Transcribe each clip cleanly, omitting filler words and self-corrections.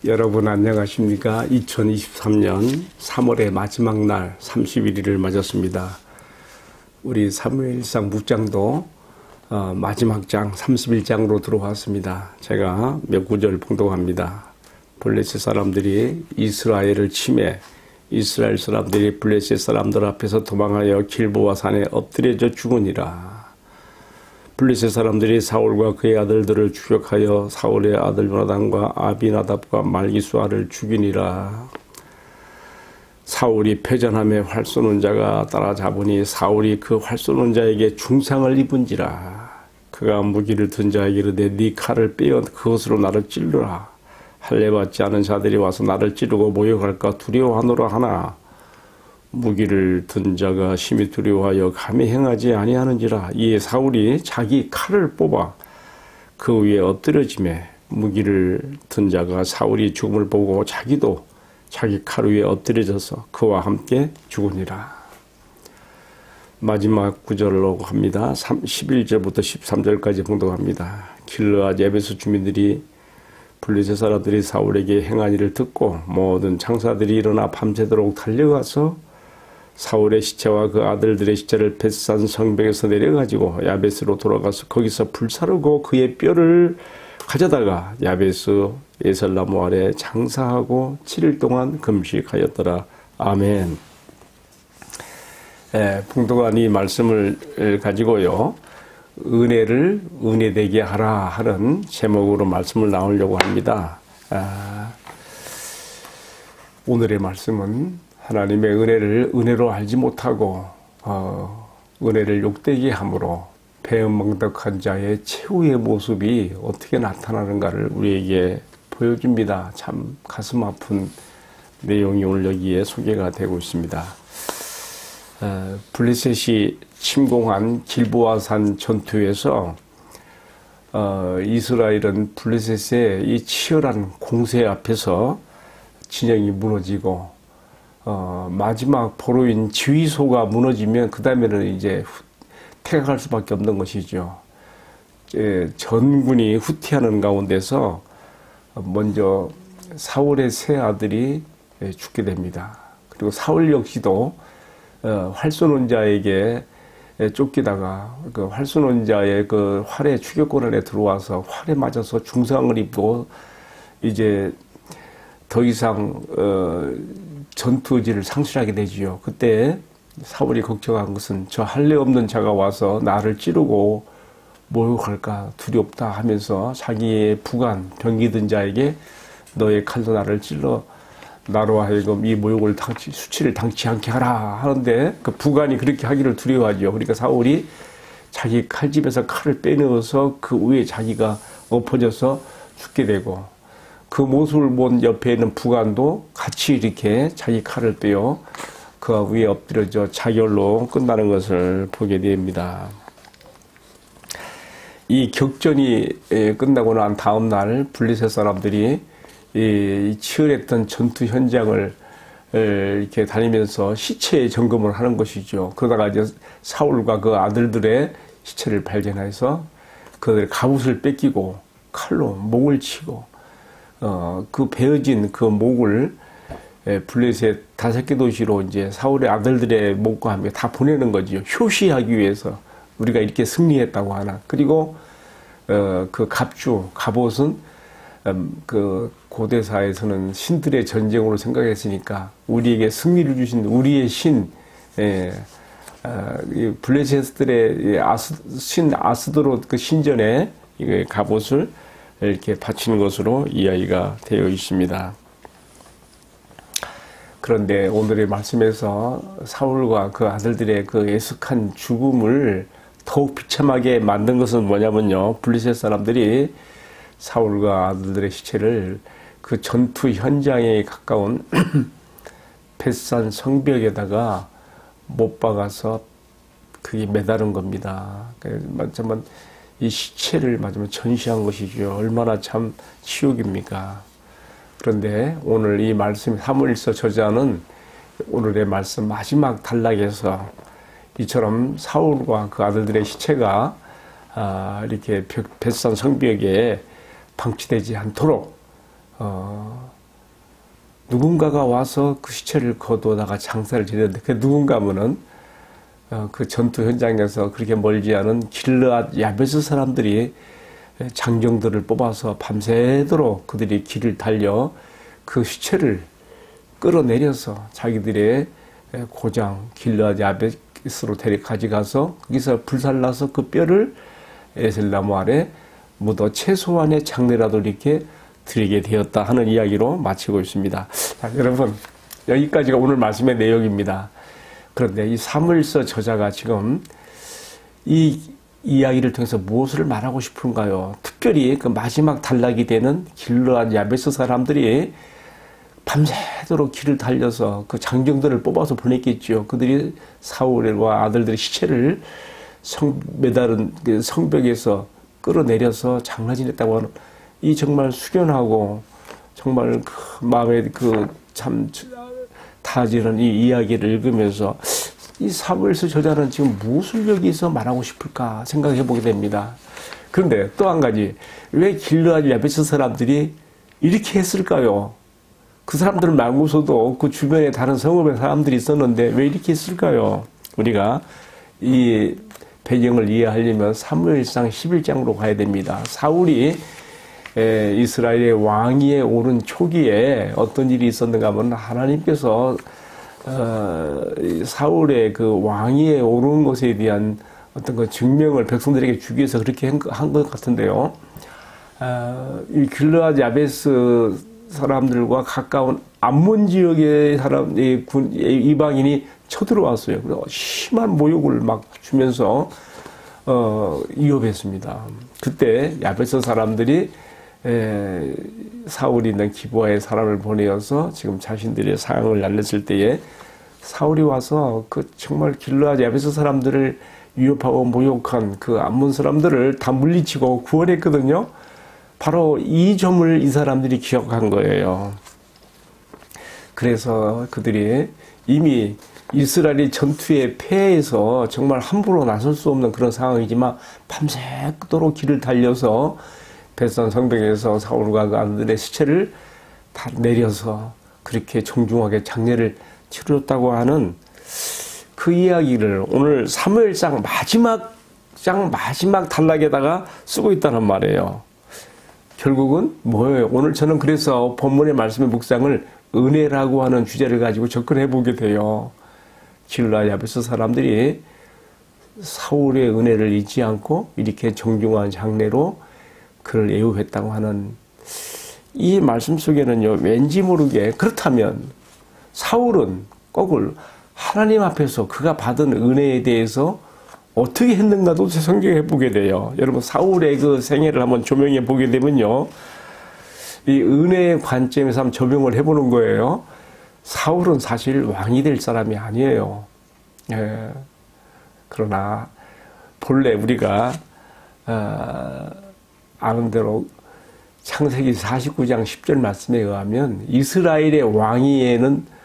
여러분 안녕하십니까? 2023년 3월의 마지막 날 31일을 맞았습니다. 우리 사무엘상 묵장도 마지막 장 31장으로 들어왔습니다. 제가 몇 구절 봉독합니다. 블레셋 사람들이 이스라엘을 침해, 이스라엘 사람들이 블레셋 사람들 앞에서 도망하여 길보아 산에 엎드려져 죽으니라. 블레셋 사람들이 사울과 그의 아들들을 추격하여 사울의 아들 요나단과 아비나답과 말기수아를 죽이니라. 사울이 패전함에 활 쏘는 자가 따라잡으니 사울이 그 활 쏘는 자에게 중상을 입은지라. 그가 무기를 든 자에게 이르되 네 칼을 빼어 그것으로 나를 찔러라. 할례 받지 않은 자들이 와서 나를 찌르고 모욕할까 두려워하노라 하나 무기를 든 자가 심히 두려워하여 감히 행하지 아니하는지라. 이에 사울이 자기 칼을 뽑아 그 위에 엎드려지매 무기를 든 자가 사울이 죽음을 보고 자기도 자기 칼 위에 엎드려져서 그와 함께 죽으니라. 마지막 구절로 갑니다. 11절부터 13절까지 봉독합니다. 길르앗 야베스 주민들이 블레셋 사람들이 사울에게 행한 일을 듣고 모든 장사들이 일어나 밤새도록 달려가서 사울의 시체와 그 아들들의 시체를 벳산 성벽에서 내려가지고 야베스로 돌아가서 거기서 불사르고 그의 뼈를 가져다가 야베스 에설나무 아래 장사하고 7일 동안 금식하였더라. 아멘. 봉독한 이 말씀을 가지고요. 은혜를 은혜되게 하라 하는 제목으로 말씀을 나누려고 합니다. 오늘의 말씀은 하나님의 은혜를 은혜로 알지 못하고 은혜를 욕되게 함으로 배은망덕한 자의 최후의 모습이 어떻게 나타나는가를 우리에게 보여줍니다. 참 가슴 아픈 내용이 오늘 여기에 소개가 되고 있습니다. 블레셋이 침공한 길보아산 전투에서 이스라엘은 블레셋의 이 치열한 공세 앞에서 진영이 무너지고 마지막 포로인 지휘소가 무너지면 그 다음에는 이제 퇴각할 수밖에 없는 것이죠. 전군이 후퇴하는 가운데서 먼저 사울의 세 아들이 죽게 됩니다. 그리고 사울 역시도 활 쏘는 자에게 쫓기다가 그 활 쏘는 자의 그 활의 추격권 안에 들어와서 활에 맞아서 중상을 입고 이제 더 이상 전투 의지를 상실하게 되지요. 그때 사울이 걱정한 것은 저 할례 없는 자가 와서 나를 찌르고 모욕할까 두렵다 하면서 자기의 부관 병기 든 자에게 너의 칼로 나를 찔러 나로 하여금 이 모욕을 수치를 당치 않게 하라 하는데 그 부관이 그렇게 하기를 두려워하죠. 그러니까 사울이 자기 칼집에서 칼을 빼내어서 그 위에 자기가 엎어져서 죽게 되고 그 모습을 본 옆에 있는 부관도 같이 이렇게 자기 칼을 빼어 그 위에 엎드려져 자결로 끝나는 것을 보게 됩니다. 이 격전이 끝나고 난 다음 날 블레셋 사람들이 이 치열했던 전투 현장을 이렇게 다니면서 시체 점검을 하는 것이죠. 그러다가 이제 사울과 그 아들들의 시체를 발견해서 그들 갑옷을 뺏기고 칼로 목을 치고 그 베어진 그 목을 블레셋 5개 도시로 이제 사울의 아들들의 목과 함께 다 보내는 거지요. 효시하기 위해서 우리가 이렇게 승리했다고 하나. 그리고 그 갑옷은 그 고대사에서는 신들의 전쟁으로 생각했으니까 우리에게 승리를 주신 우리의 신, 블레셋들의 신 아스도롯 그 신전에 이 갑옷을 이렇게 바치는 것으로 이야기가 되어 있습니다. 그런데 오늘의 말씀에서 사울과 그 아들들의 그 애석한 죽음을 더욱 비참하게 만든 것은 뭐냐면요. 블레셋 사람들이 사울과 아들들의 시체를 그 전투 현장에 가까운 벳산 성벽에다가 못 박아서 그게 매다른 겁니다. 맞지만 이 시체를 맞으면 전시한 것이죠. 얼마나 참 치욕입니까? 그런데 오늘 이 말씀 사무엘서 저자는 오늘의 말씀 마지막 단락에서 이처럼 사울과 그 아들들의 시체가 이렇게 벳산 성벽에 방치되지 않도록 누군가가 와서 그 시체를 거두다가 장사를 지냈는데 그 누군가면은 그 전투 현장에서 그렇게 멀지 않은 길르앗 야베스 사람들이 장정들을 뽑아서 밤새도록 그들이 길을 달려 그 시체를 끌어내려서 자기들의 고장 길르앗 야베스로 가져가서 거기서 불살라서 그 뼈를 에셀나무 아래 묻어 최소한의 장례라도 이렇게 드리게 되었다 하는 이야기로 마치고 있습니다. 자, 여러분 여기까지가 오늘 말씀의 내용입니다. 그런데 이 사무엘서 저자가 지금 이 이야기를 통해서 무엇을 말하고 싶은가요? 특별히 그 마지막 단락이 되는 길르앗 야베스 사람들이 밤새도록 길을 달려서 그 장정들을 뽑아서 보냈겠죠. 그들이 사울과 아들들의 시체를 매다른 그 성벽에서 끌어내려서 장사 지냈다고 하는 이 정말 숙연하고 정말 그 마음에 그 참 다지는 이 이야기를 읽으면서 이 사무엘서 저자는 지금 무엇을 여기서 말하고 싶을까 생각해 보게 됩니다. 그런데 또 한 가지, 왜 길르앗 야베스 사람들이 이렇게 했을까요? 그 사람들 말고서도 그 주변에 다른 성읍의 사람들이 있었는데 왜 이렇게 했을까요? 우리가 이 배경을 이해하려면 사무엘상 11장으로 가야 됩니다. 사울이 이스라엘의 왕위에 오른 초기에 어떤 일이 있었는가 하면 하나님께서 사울의 그 왕위에 오른 것에 대한 어떤 그 증명을 백성들에게 주기 위해서 그렇게 한 것 같은데요. 이 길르앗 야베스 사람들과 가까운 암몬 지역의 사람, 이방인이 쳐들어왔어요. 그래서 심한 모욕을 막 주면서 위협했습니다. 그때 야베스 사람들이 사울이 있는 기브아에 사람을 보내어서 지금 자신들의 상황을 알렸을 때에 사울이 와서 그 정말 길르앗 야베스 사람들을 위협하고 모욕한 그 암몬 사람들을 다 물리치고 구원했거든요. 바로 이 점을 이 사람들이 기억한 거예요. 그래서 그들이 이미 이스라엘이 전투에 패해서 정말 함부로 나설 수 없는 그런 상황이지만 밤새도록 길을 달려서 베산 성벽에서 사울과 그 아들의 시체를 다 내려서 그렇게 정중하게 장례를 치렀다고 하는 그 이야기를 오늘 사무엘상 마지막 단락에다가 쓰고 있다는 말이에요. 결국은 뭐예요? 오늘 저는 그래서 본문의 말씀의 묵상을 은혜라고 하는 주제를 가지고 접근해 보게 돼요. 길르앗 야베스 사람들이 사울의 은혜를 잊지 않고 이렇게 정중한 장례로 그를 애우했다고 하는 이 말씀 속에는요, 왠지 모르게 그렇다면 사울은 꼭을 하나님 앞에서 그가 받은 은혜에 대해서 어떻게 했는가도 생각해 보게 돼요. 여러분 사울의 그 생애를 한번 조명해 보게 되면요, 이 은혜의 관점에서 한번 조명을 해보는 거예요. 사울은 사실 왕이 될 사람이 아니에요. 그러나 본래 우리가 아는 대로 창세기 49장 10절 말씀에 의하면 이스라엘의 왕위에는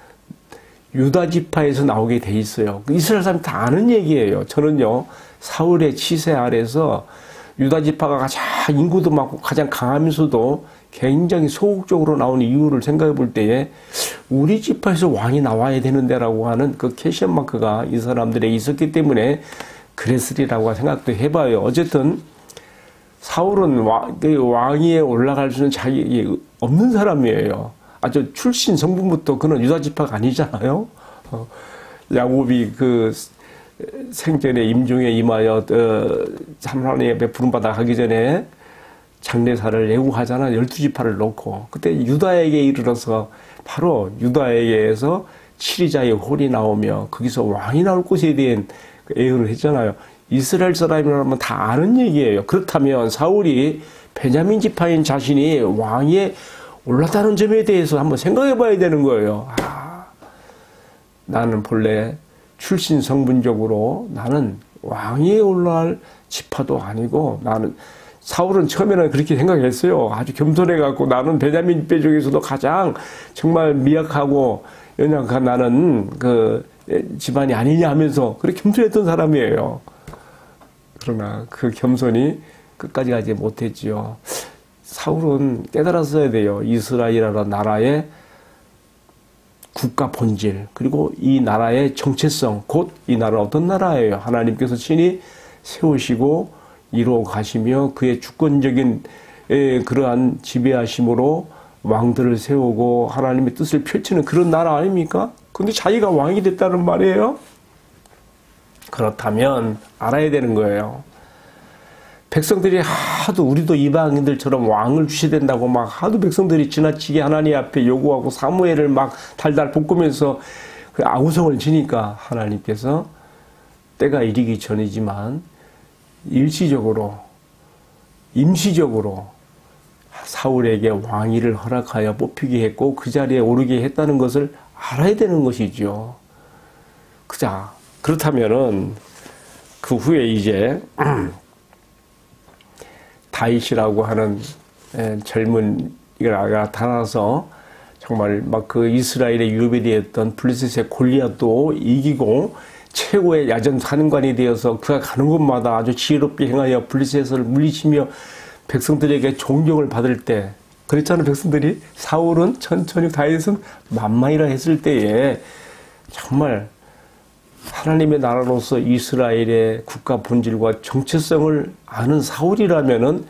유다 지파에서 나오게 돼 있어요. 이스라엘 사람이 다 아는 얘기예요. 저는요, 사울의 치세 아래서 유다 지파가 가장 인구도 많고 가장 강하면서도 굉장히 소극적으로 나온 이유를 생각해 볼 때에 우리 지파에서 왕이 나와야 되는데라고 하는 그 캐션 마크가 이 사람들에게 있었기 때문에 그랬으리라고 생각도 해봐요. 어쨌든 사울은 왕위에 올라갈 수는 자기 없는 사람이에요. 아주 출신 성분부터 그는 유다 지파가 아니잖아요. 야곱이 그 생전에 임종에 임하여 하나님의 베푸름 받아 가기 전에 장례사를 예우하잖아. 12지파를 놓고 그때 유다에게 이르러서 바로 유다에게서 7위자의 홀이 나오며 거기서 왕이 나올 것에 대한 예언을 했잖아요. 이스라엘 사람이라면 다 아는 얘기예요. 그렇다면 사울이 베냐민 지파인 자신이 왕위에 올랐다는 점에 대해서 한번 생각해 봐야 되는 거예요. 나는 본래 출신 성분적으로 나는 왕위에 올라갈 지파도 아니고 나는 사울은 처음에는 그렇게 생각했어요. 아주 겸손해갖고 나는 베냐민 뼈 중에서도 가장 정말 미약하고 연약한 나는 그 집안이 아니냐 하면서 그렇게 겸손했던 사람이에요. 그러나 그 겸손이 끝까지 가지 못했지요. 사울은 깨달았어야 돼요. 이스라엘이라는 나라의 국가 본질, 그리고 이 나라의 정체성, 곧 이 나라는 어떤 나라예요. 하나님께서 친히 세우시고 이루어 가시며 그의 주권적인 그러한 지배하심으로 왕들을 세우고 하나님의 뜻을 펼치는 그런 나라 아닙니까? 근데 자기가 왕이 됐다는 말이에요. 그렇다면 알아야 되는 거예요. 백성들이 하도 우리도 이방인들처럼 왕을 주셔야 된다고 막 하도 백성들이 지나치게 하나님 앞에 요구하고 사무엘을 막 달달 볶으면서 그 아우성을 지니까 하나님께서 때가 이르기 전이지만 일시적으로 임시적으로 사울에게 왕위를 허락하여 뽑히게 했고 그 자리에 오르게 했다는 것을 알아야 되는 것이죠. 자, 그렇다면은 그 후에 이제 다윗이라고 하는 젊은이가 나타나서 정말 막 그 이스라엘의 유배되었던 블레셋의 골리앗도 이기고 최고의 야전 사령관이 되어서 그가 가는 곳마다 아주 지혜롭게 행하여 블레셋을 물리치며 백성들에게 존경을 받을 때, 그랬잖아요. 백성들이 사울은 천천히, 다윗은 만만이라 했을 때에 정말 하나님의 나라로서 이스라엘의 국가 본질과 정체성을 아는 사울이라면은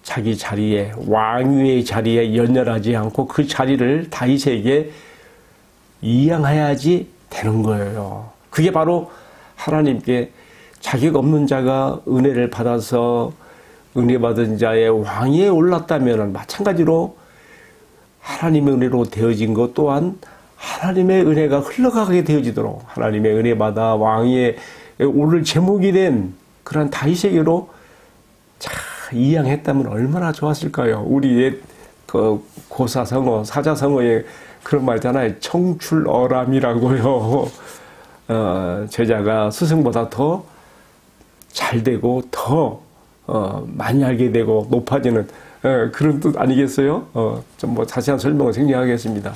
자기 자리에, 왕위의 자리에 연연하지 않고 그 자리를 다윗에게 이양해야지 되는 거예요. 그게 바로 하나님께 자격 없는 자가 은혜를 받아서 은혜 받은 자의 왕위에 올랐다면 마찬가지로 하나님의 은혜로 되어진 것 또한 하나님의 은혜가 흘러가게 되어지도록 하나님의 은혜 받아 왕위에 오를 제목이 된 그런 다윗에게로 이양했다면 얼마나 좋았을까요? 우리 옛 그 고사성어, 사자성어에 그런 말잖아요. 청출어람이라고요. 제자가 스승보다 더 잘되고 더 많이 알게 되고 높아지는 그런 뜻 아니겠어요? 좀 뭐 자세한 설명을 생략하겠습니다.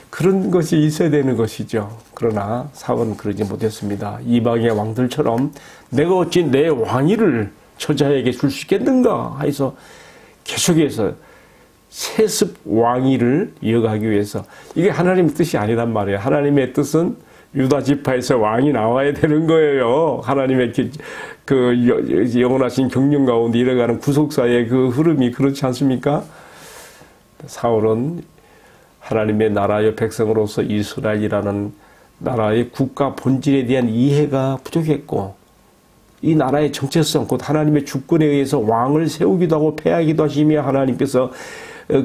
그런 것이 있어야 되는 것이죠. 그러나 사울은 그러지 못했습니다. 이방의 왕들처럼 내가 어찌 내 왕위를 저자에게 줄 수 있겠는가 해서 계속해서 세습 왕위를 이어가기 위해서, 이게 하나님의 뜻이 아니란 말이에요. 하나님의 뜻은 유다 지파에서 왕이 나와야 되는 거예요. 하나님의 그 영원하신 경륜 가운데 이어가는 구속사의 그 흐름이 그렇지 않습니까? 사울은 하나님의 나라의 백성으로서 이스라엘이라는 나라의 국가 본질에 대한 이해가 부족했고, 이 나라의 정체성, 곧 하나님의 주권에 의해서 왕을 세우기도 하고 폐하기도 하시며 하나님께서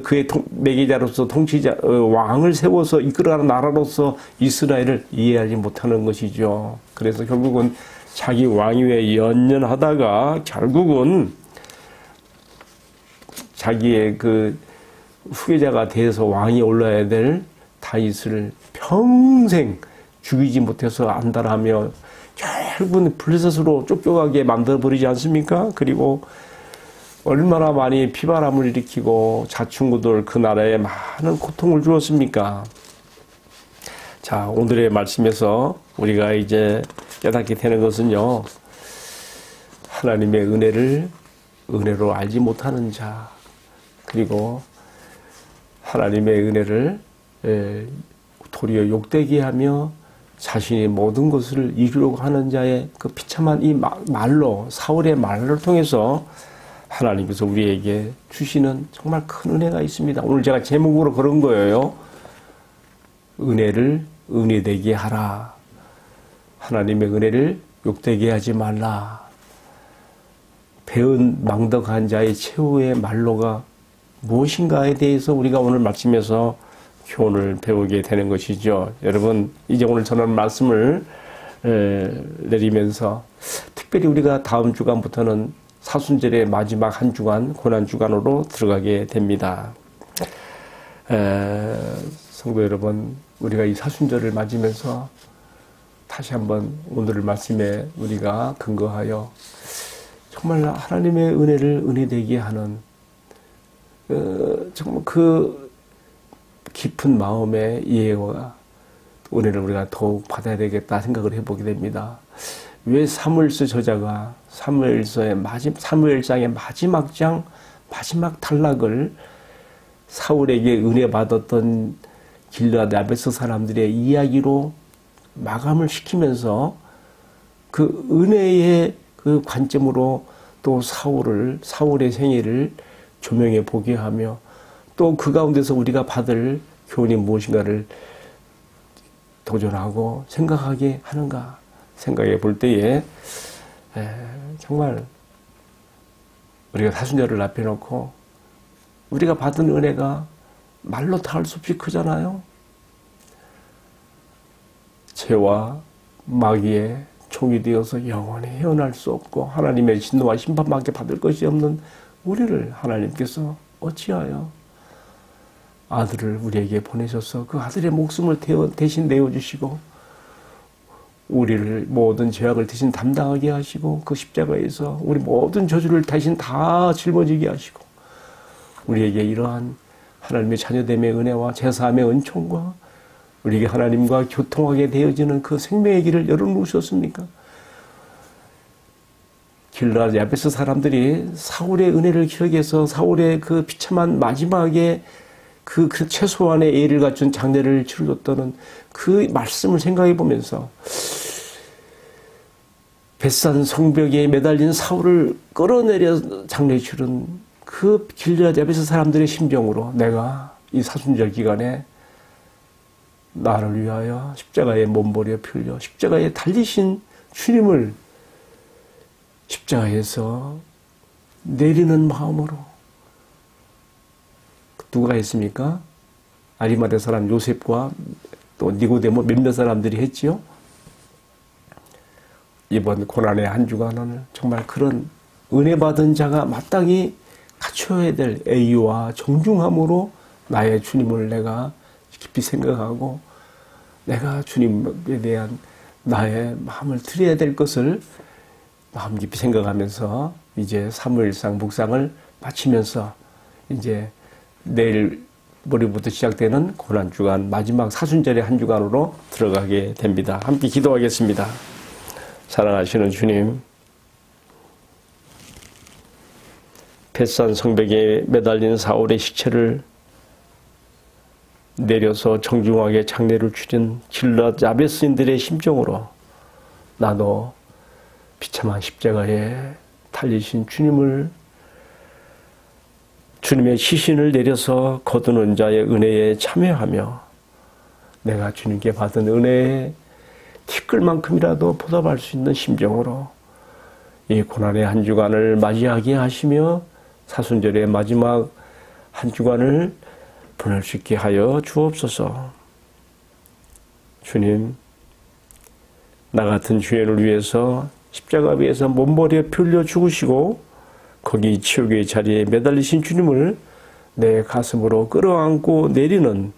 그의 매개자로서 통치자, 왕을 세워서 이끌어가는 나라로서 이스라엘을 이해하지 못하는 것이죠. 그래서 결국은 자기 왕위에 연연하다가 결국은 자기의 그 후계자가 돼서 왕이 올라야 될 다윗을 평생 죽이지 못해서 안달하며 결국은 블레셋으로 쫓겨가게 만들어버리지 않습니까? 그리고 얼마나 많이 피바람을 일으키고 자충우돌 그 나라에 많은 고통을 주었습니까? 자, 오늘의 말씀에서 우리가 이제 깨닫게 되는 것은요, 하나님의 은혜를 은혜로 알지 못하는 자, 그리고 하나님의 은혜를 도리어 욕되게 하며 자신이 모든 것을 이루려고 하는 자의 그 비참한 이 말로, 사울의 말을 통해서 하나님께서 우리에게 주시는 정말 큰 은혜가 있습니다. 오늘 제가 제목으로 그런 거예요. 은혜를 은혜되게 하라. 하나님의 은혜를 욕되게 하지 말라. 배은 망덕한 자의 최후의 말로가 무엇인가에 대해서 우리가 오늘 말씀에서 교훈을 배우게 되는 것이죠. 여러분, 이제 오늘 전하는 말씀을 내리면서 특별히 우리가 다음 주간부터는 사순절의 마지막 한 주간, 고난주간으로 들어가게 됩니다. 성도 여러분, 우리가 이 사순절을 맞으면서 다시 한번 오늘의 말씀에 우리가 근거하여 정말 하나님의 은혜를 은혜되게 하는 정말 그 깊은 마음의 이해와 은혜를 우리가 더욱 받아야 되겠다 생각을 해보게 됩니다. 왜 사무엘서 저자가 사무엘상의 마지막 장 마지막 탈락을 사울에게 은혜 받았던 길르앗 야베스 사람들의 이야기로 마감을 시키면서 그 은혜의 그 관점으로 또 사울의 생애를 조명해 보게 하며 또 그 가운데서 우리가 받을 교훈이 무엇인가를 도전하고 생각하게 하는가 생각해 볼 때에 정말 우리가 사순절을 앞에 놓고 우리가 받은 은혜가 말로 닿을 수 없이 크잖아요. 죄와 마귀의 총이 되어서 영원히 헤어날 수 없고 하나님의 진노와 심판밖에 받을 것이 없는 우리를 하나님께서 어찌하여 아들을 우리에게 보내셔서 그 아들의 목숨을 대신 내어주시고 우리를 모든 죄악을 대신 담당하게 하시고 그 십자가에서 우리 모든 저주를 대신 다 짊어지게 하시고 우리에게 이러한 하나님의 자녀됨의 은혜와 제사함의 은총과 우리에게 하나님과 교통하게 되어지는 그 생명의 길을 열어놓으셨습니까? 길르앗 야베스 사람들이 사울의 은혜를 기억해서 사울의 그 비참한 마지막에 그 최소한의 예를 갖춘 장례를 치러줬다는 그 말씀을 생각해 보면서 벳산 성벽에 매달린 사울을 끌어내려 장례 치른 그 길르앗 야베스 사람들의 심정으로 내가 이 사순절 기간에 나를 위하여 십자가에 몸버려 풀려 십자가에 달리신 주님을 십자가에서 내리는 마음으로 누가 했습니까? 아리마대 사람 요셉과 또 니고데모 몇몇 사람들이 했지요. 이번 고난의 한 주간은 정말 그런 은혜 받은 자가 마땅히 갖춰야 될 애유와 정중함으로 나의 주님을 내가 깊이 생각하고 내가 주님에 대한 나의 마음을 드려야 될 것을 마음 깊이 생각하면서 이제 사무엘상 묵상을 마치면서 이제 내일 모레부터 시작되는 고난주간 마지막 사순절의 한 주간으로 들어가게 됩니다. 함께 기도하겠습니다. 사랑하시는 주님, 벳산 성벽에 매달린 사울의 시체를 내려서 정중하게 장례를 치른 길르앗 야베스인들의 심정으로 나도 비참한 십자가에 달리신 주님의 시신을 내려서 거두는 자의 은혜에 참여하며 내가 주님께 받은 은혜에 티끌만큼이라도 보답할 수 있는 심정으로 이 고난의 한 주간을 맞이하게 하시며 사순절의 마지막 한 주간을 보낼 수 있게 하여 주옵소서. 주님, 나 같은 죄인을 위해서 십자가 위에서 몸버려 풀려 죽으시고 거기 지옥의 자리에 매달리신 주님을 내 가슴으로 끌어안고 내리는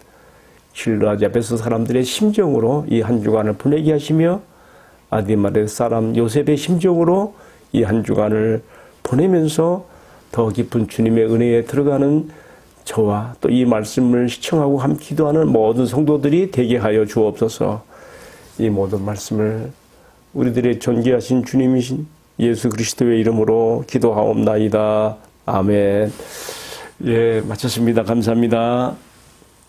길르앗 야베스 사람들의 심정으로 이 한 주간을 보내게 하시며 아디마렛 사람 요셉의 심정으로 이 한 주간을 보내면서 더 깊은 주님의 은혜에 들어가는 저와 또 이 말씀을 시청하고 함께 기도하는 모든 성도들이 되게 하여 주옵소서. 이 모든 말씀을 우리들의 존귀하신 주님이신 예수 그리스도의 이름으로 기도하옵나이다. 아멘. 예, 마쳤습니다. 감사합니다.